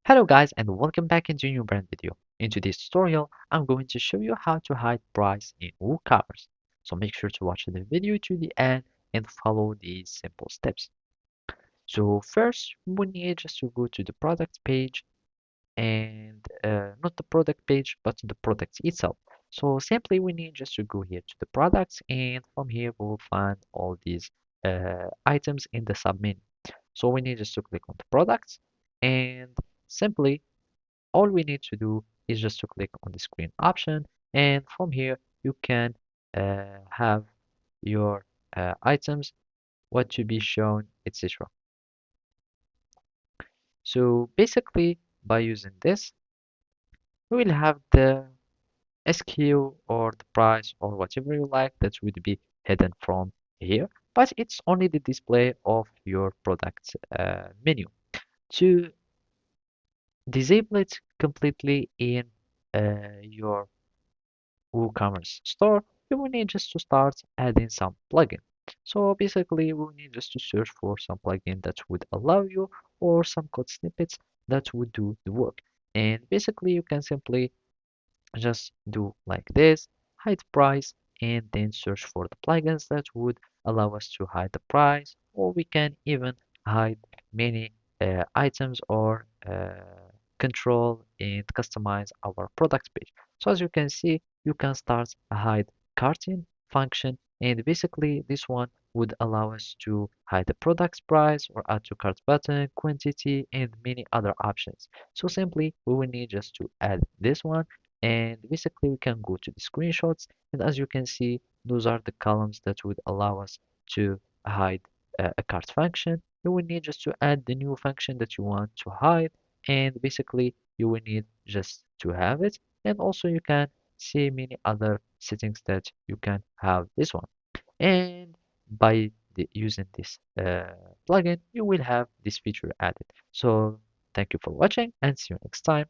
Hello guys and welcome back into a new brand video. In today's tutorial, I'm going to show you how to hide price in WooCommerce. So make sure to watch the video to the end and follow these simple steps. So first, we need just to go to the product page and not the product page, but the product itself. So simply we need just to go here to the products and from here we will find all these items in the submenu. So we need just to click on the products and simply all we need to do is just to click on the screen option, and from here you can have your items, what to be shown, etc. So basically by using this we will have the SKU or the price or whatever you like that would be hidden from here, but it's only the display of your product menu. To disable it completely in your WooCommerce store, you will need just to start adding some plugin. So basically, we will need just to search for some plugin that would allow you or some code snippets that would do the work. And basically, you can simply just do like this, hide price, and then search for the plugins that would allow us to hide the price, or we can even hide many items or control and customize our product page. So as you can see, you can start a hide carting function, and basically this one would allow us to hide the product's price or add to cart button, quantity, and many other options. So simply we will need just to add this one, and basically we can go to the screenshots, and as you can see, those are the columns that would allow us to hide a cart function. You will need just to add the new function that you want to hide, and basically you will need just to have it, and also you can see many other settings that you can have this one, and by using this plugin you will have this feature added. So thank you for watching and see you next time.